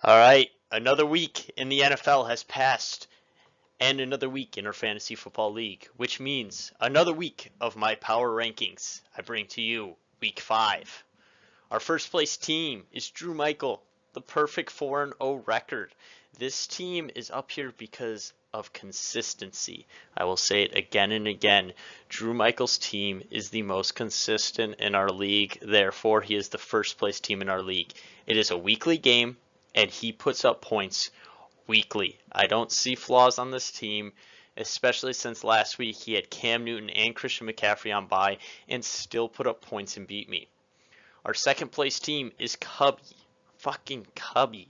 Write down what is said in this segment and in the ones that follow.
All right, another week in the NFL has passed, and another week in our fantasy football league, which means another week of my power rankings. I bring to you week 5. Our first place team is Drew Michael, the perfect 4-0 record. This team is up here because of consistency. I will say it again and again. Drew Michael's team is the most consistent in our league. Therefore, he is the first place team in our league. It is a weekly game, and he puts up points weekly. I don't see flaws on this team, especially since last week he had Cam Newton and Christian McCaffrey on bye and still put up points and beat me. Our second place team is Cubby. Fucking Cubby.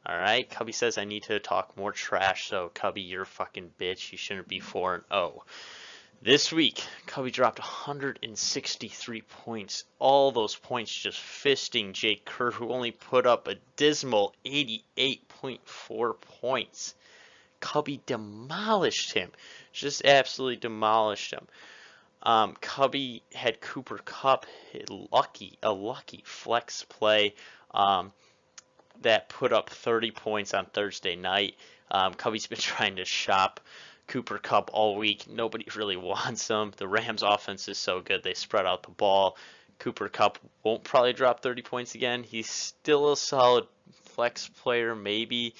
Alright, Cubby says I need to talk more trash, so Cubby, you're a fucking bitch. You shouldn't be 4-0. This week, Cubby dropped 163 points. All those points just fisting Jake Kerr, who only put up a dismal 88.4 points. Cubby demolished him. Just absolutely demolished him. Cubby had Cooper Kupp, a lucky flex play that put up 30 points on Thursday night. Cubby's been trying to shop Cooper Kupp all week. Nobody really wants him. The Rams offense is so good. They spread out the ball. Cooper Kupp won't probably drop 30 points again. He's still a solid flex player, maybe.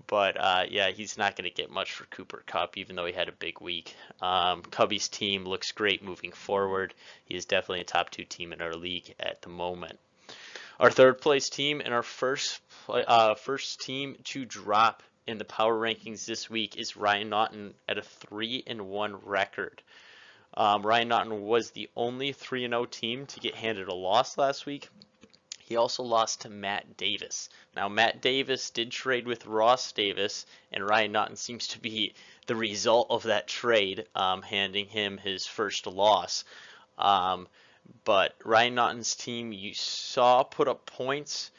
But yeah, he's not going to get much for Cooper Kupp, even though he had a big week. Cubby's team looks great moving forward. He is definitely a top 2 team in our league at the moment. Our third place team and our first team to drop in the power rankings this week is Ryan Naughton at a 3-1 record. Ryan Naughton was the only 3-0 team to get handed a loss last week. He also lost to Matt Davis. Now, Matt Davis did trade with Ross Davis, and Ryan Naughton seems to be the result of that trade, handing him his first loss. But Ryan Naughton's team, you saw put up points,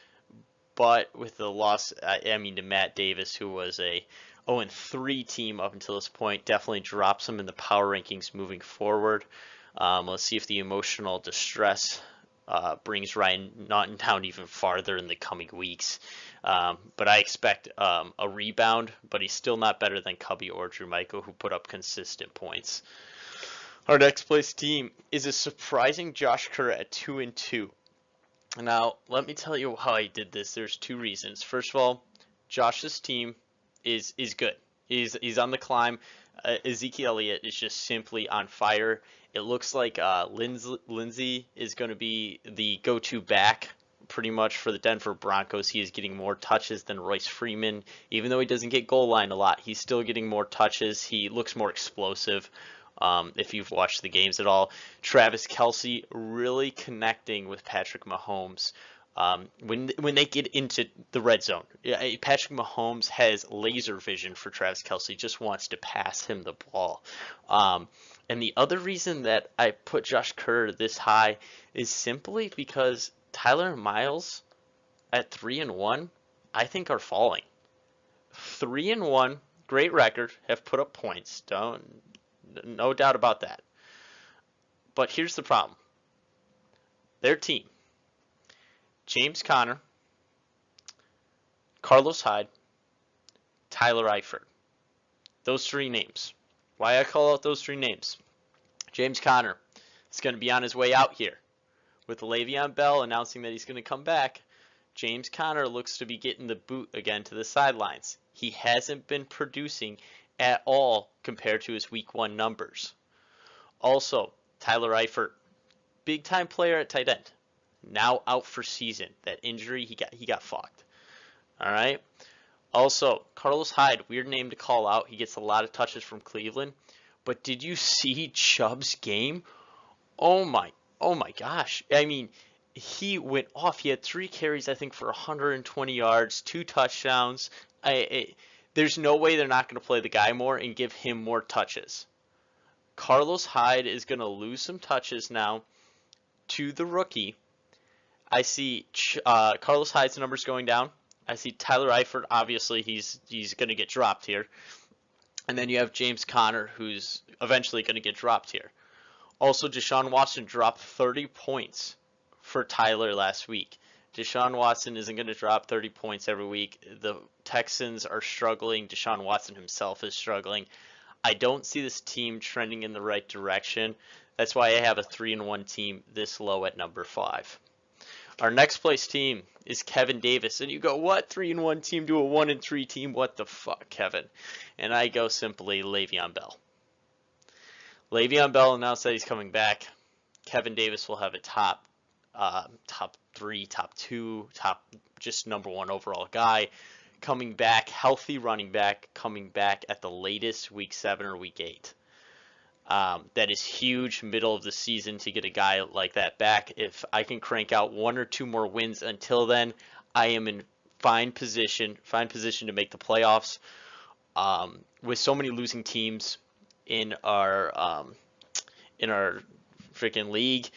but with the loss, to Matt Davis, who was a 0-3 team up until this point, definitely drops him in the power rankings moving forward. Let's see if the emotional distress brings Ryan Naughton down even farther in the coming weeks. But I expect a rebound, but he's still not better than Cubby or Drew Michael, who put up consistent points. Our next place team is a surprising Josh Kerr at 2-2. Now, let me tell you how I did this. There's 2 reasons. First of all, Josh's team is good. He's on the climb. Ezekiel Elliott is just simply on fire. It looks like Lindsey is going to be the go-to back pretty much for the Denver Broncos. He is getting more touches than Royce Freeman. Even though he doesn't get goal line a lot, he's still getting more touches. He looks more explosive. If you've watched the games at all, Travis Kelce really connecting with Patrick Mahomes. When they get into the red zone, Patrick Mahomes has laser vision for Travis Kelce, just wants to pass him the ball. And the other reason that I put Josh Kerr this high is simply because Tyler and Miles at 3-1, I think are falling. 3-1, great record, have put up points. No doubt about that. But here's the problem. Their team, James Conner, Carlos Hyde, Tyler Eifert. Those 3 names. Why I call out those 3 names? James Conner is going to be on his way out here. With Le'Veon Bell announcing that he's going to come back, James Conner looks to be getting the boot again to the sidelines. He hasn't been producing at all compared to his week 1 numbers. Also, Tyler Eifert, big time player at tight end, now out for season. That injury, he got fucked. All right. Also, Carlos Hyde, weird name to call out. He gets a lot of touches from Cleveland. But did you see Chubb's game? Oh my gosh. I mean, he went off. He had 3 carries, I think, for 120 yards, 2 touchdowns. There's no way they're not going to play the guy more and give him more touches. Carlos Hyde is going to lose some touches now to the rookie. I see Carlos Hyde's numbers going down. I see Tyler Eifert, obviously he's going to get dropped here. And then you have James Conner, who's eventually going to get dropped here. Also, Deshaun Watson dropped 30 points for Tyler last week. Deshaun Watson isn't going to drop 30 points every week. The Texans are struggling. Deshaun Watson himself is struggling. I don't see this team trending in the right direction. That's why I have a 3-1 team this low at number 5. Our next place team is Kevin Davis. And you go, what? 3-1 team to a 1-3 team? What the fuck, Kevin? And I go simply Le'Veon Bell. Le'Veon Bell announced that he's coming back. Kevin Davis will have a top 3, top 2, top just number 1 overall guy coming back, healthy running back coming back at the latest week 7 or week 8. That is huge middle of the season to get a guy like that back. If I can crank out 1 or 2 more wins until then, I am in fine position to make the playoffs. With so many losing teams in our freaking league,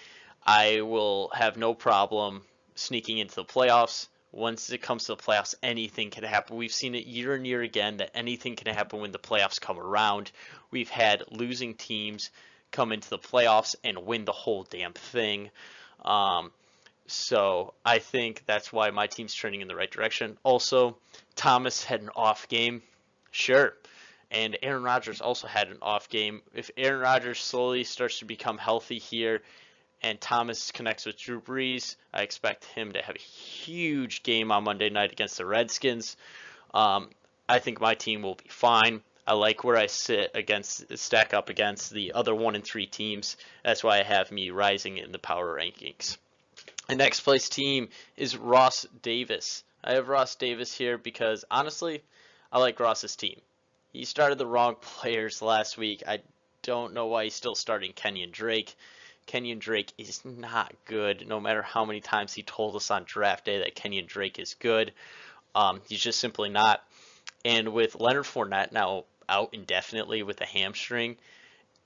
I will have no problem sneaking into the playoffs. Once it comes to the playoffs, anything can happen. We've seen it year and year again that anything can happen when the playoffs come around. We've had losing teams come into the playoffs and win the whole damn thing. So I think that's why my team's trending in the right direction. Also, Thomas had an off game. Sure. And Aaron Rodgers also had an off game. If Aaron Rodgers slowly starts to become healthy here, and Thomas connects with Drew Brees, I expect him to have a huge game on Monday night against the Redskins. I think my team will be fine. I like where I stack up against the other 1-3 teams. That's why I have me rising in the power rankings. The next place team is Ross Davis. I have Ross Davis here because, honestly, I like Ross's team. He started the wrong players last week. I don't know why he's still starting Kenyon Drake. Kenyon Drake is not good, no matter how many times he told us on draft day that Kenyon Drake is good. He's just simply not. And with Leonard Fournette now out indefinitely with a hamstring,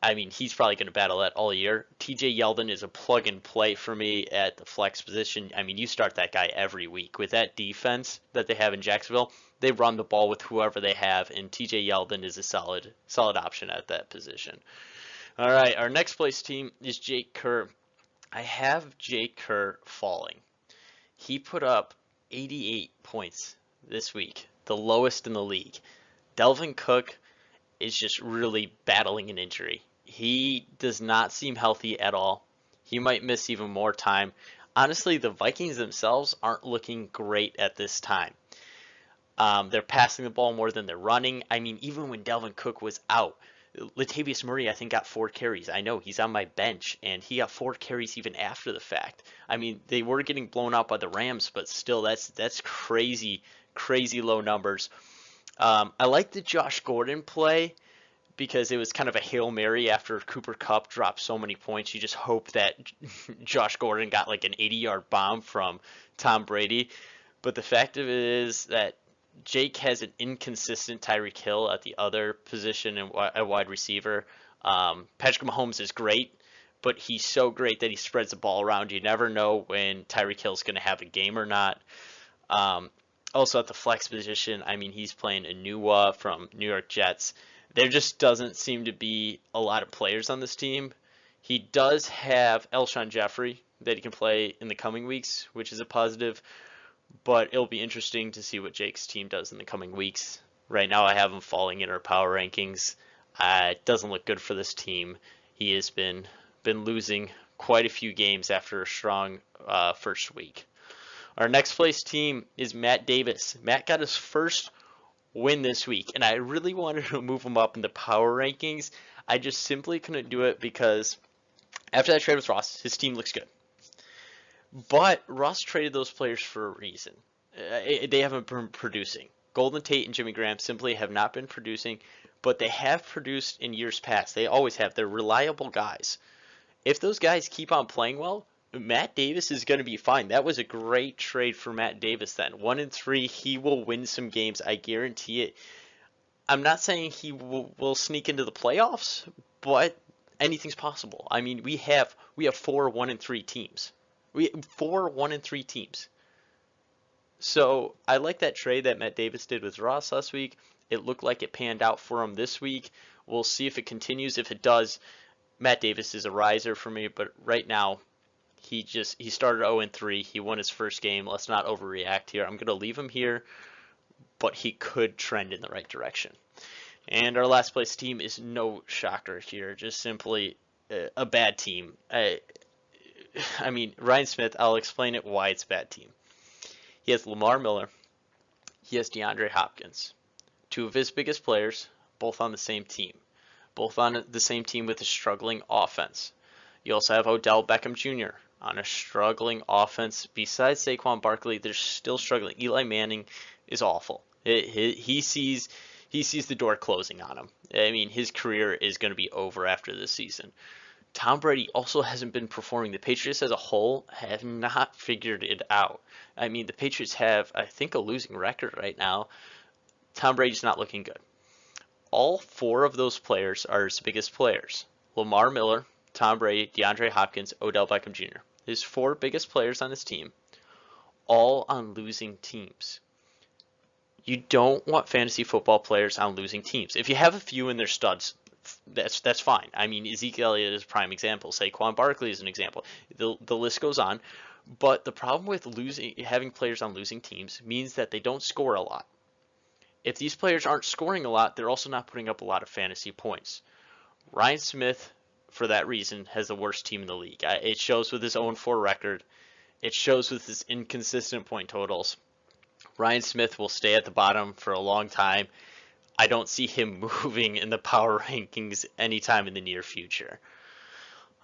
I mean, he's probably going to battle that all year. TJ Yeldon is a plug and play for me at the flex position. I mean, you start that guy every week. With that defense that they have in Jacksonville, they run the ball with whoever they have, and TJ Yeldon is a solid option at that position. All right, our next place team is Jake Kerr. I have Jake Kerr falling. He put up 88 points this week, the lowest in the league. Delvin Cook is just really battling an injury. He does not seem healthy at all. He might miss even more time. Honestly, the Vikings themselves aren't looking great at this time. They're passing the ball more than they're running. I mean, even when Delvin Cook was out, Latavius Murray, I think, got 4 carries. I know he's on my bench, and he got 4 carries even after the fact. I mean, they were getting blown out by the Rams, but still, that's crazy low numbers. I like the Josh Gordon play because it was kind of a Hail Mary after Cooper Kupp dropped so many points. You just hope that Josh Gordon got like an 80-yard bomb from Tom Brady. But the fact of it is that Jake has an inconsistent Tyreek Hill at the other position at wide receiver. Patrick Mahomes is great, but he's so great that he spreads the ball around. You never know when Tyreek Hill's going to have a game or not. Also at the flex position, I mean, he's playing Anua from New York Jets. There just doesn't seem to be a lot of players on this team. He does have Alshon Jeffrey that he can play in the coming weeks, which is a positive. But it'll be interesting to see what Jake's team does in the coming weeks. Right now I have him falling in our power rankings. It doesn't look good for this team. He has been losing quite a few games after a strong first week. Our next place team is Matt Davis. Matt got his first win this week, and I really wanted to move him up in the power rankings. I just simply couldn't do it because after that trade with Ross, his team looks good. But Ross traded those players for a reason. They haven't been producing. Golden Tate and Jimmy Graham simply have not been producing, but they have produced in years past. They always have. They're reliable guys. If those guys keep on playing well, Matt Davis is going to be fine. That was a great trade for Matt Davis then. 1-3, he will win some games. I guarantee it. I'm not saying he will sneak into the playoffs, but anything's possible. I mean, we have 4 1-3 teams. We have 4 1-3 teams. So I like that trade that Matt Davis did with Ross last week. It looked like it panned out for him this week. We'll see if it continues. If it does, Matt Davis is a riser for me. But right now, He started 0-3. He won his first game. Let's not overreact here. I'm going to leave him here, but he could trend in the right direction. And our last place team is no shocker here, just simply a bad team. I mean, Ryan Smith, I'll explain it why it's a bad team. He has Lamar Miller. He has DeAndre Hopkins. Two of his biggest players, both on the same team. Both on the same team with a struggling offense. You also have Odell Beckham Jr. on a struggling offense. Besides Saquon Barkley, they're still struggling. Eli Manning is awful. He sees the door closing on him. I mean, his career is going to be over after this season. Tom Brady also hasn't been performing. The Patriots as a whole have not figured it out. I mean, the Patriots have, I think, a losing record right now. Tom Brady's not looking good. All four of those players are his biggest players. Lamar Miller, Tom Brady, DeAndre Hopkins, Odell Beckham Jr. His four biggest players on his team, all on losing teams. You don't want fantasy football players on losing teams. If you have a few in their studs, that's fine. I mean, Ezekiel Elliott is a prime example. Saquon Barkley is an example. The list goes on. But the problem with having players on losing teams means that they don't score a lot. If these players aren't scoring a lot, they're also not putting up a lot of fantasy points. Ryan Smith, for that reason, has the worst team in the league. It shows with his 0-4 record. It shows with his inconsistent point totals. Ryan Smith will stay at the bottom for a long time. I don't see him moving in the power rankings anytime in the near future.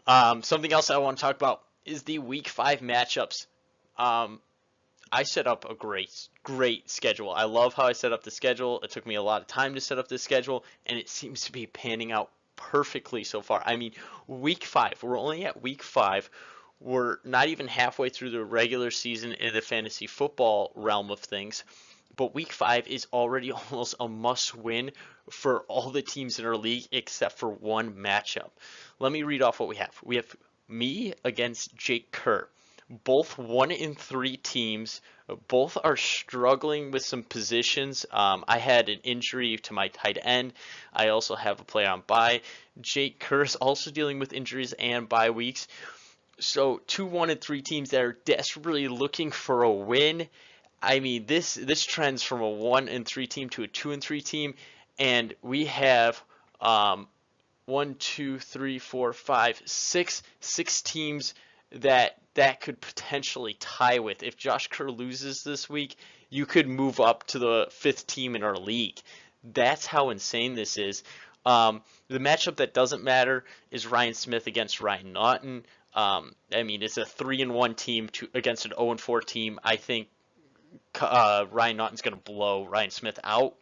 Something else I want to talk about is the Week 5 matchups. I set up a great schedule. I love how I set up the schedule. It took me a lot of time to set up this schedule, and it seems to be panning out perfectly so far. I mean, Week 5. We're only at Week 5. We're not even halfway through the regular season in the fantasy football realm of things. But Week 5 is already almost a must-win for all the teams in our league except for one matchup. Let me read off what we have. We have me against Jake Kerr. Both 1-3 teams. Both are struggling with some positions. I had an injury to my tight end. I also have a player on bye. Jake Kerr is also dealing with injuries and bye weeks. So 1-3 teams that are desperately looking for a win. I mean, this trends from a 1-3 team to a 2-3 team, and we have 1, 2, 3, 4, 5, 6 teams that could potentially tie with. If Josh Kerr loses this week, you could move up to the 5th team in our league. That's how insane this is. The matchup that doesn't matter is Ryan Smith against Ryan Naughton. I mean, it's a 3-1 team against an 0-4 team. I think Ryan Naughton's going to blow Ryan Smith out.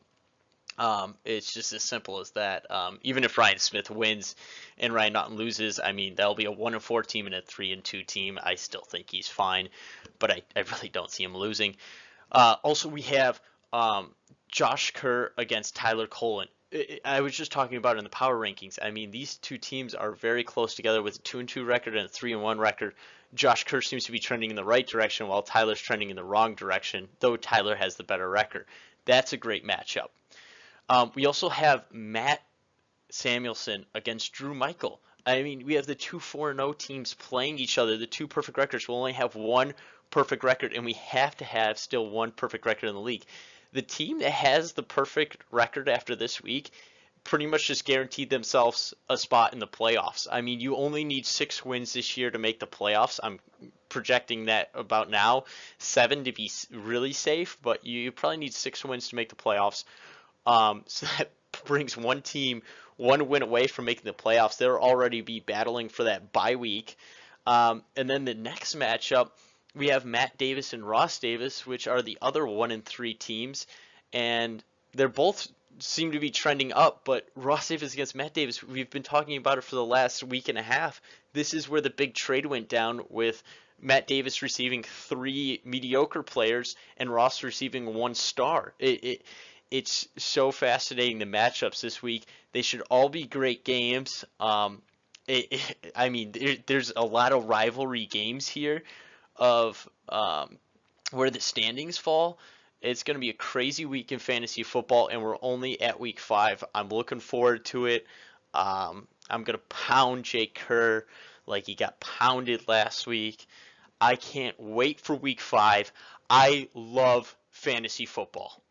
It's just as simple as that. Even if Ryan Smith wins and Ryan Naughton loses, I mean, that'll be a 1-4 team and a 3-2 team. I still think he's fine, but I really don't see him losing. Also, we have Josh Kerr against Tyler Colin. I was just talking about it in the power rankings. I mean, these two teams are very close together with a 2-2 record and a 3-1 record. Josh Kerr seems to be trending in the right direction while Tyler's trending in the wrong direction, though Tyler has the better record. That's a great matchup. We also have Matt Samuelson against Drew Michael. I mean, we have the two 4-0 teams playing each other, the two perfect records. We'll only have one perfect record, and we have to have still one perfect record in the league. The team that has the perfect record after this week pretty much just guaranteed themselves a spot in the playoffs. I mean, you only need 6 wins this year to make the playoffs. I'm projecting that about now, 7 to be really safe, but you probably need 6 wins to make the playoffs. So that brings one team 1 win away from making the playoffs. They'll already be battling for that bye week. And then the next matchup, we have Matt Davis and Ross Davis, which are the other 1-3 teams, and they're both seem to be trending up, but Ross Davis against Matt Davis, we've been talking about it for the last week and a half. This is where the big trade went down, with Matt Davis receiving 3 mediocre players and Ross receiving 1 star. It's so fascinating, the matchups this week. They should all be great games. I mean, there's a lot of rivalry games here of where the standings fall. It's going to be a crazy week in fantasy football, and we're only at Week 5. I'm looking forward to it. I'm going to pound Jake Kerr like he got pounded last week. I can't wait for week 5. I love fantasy football.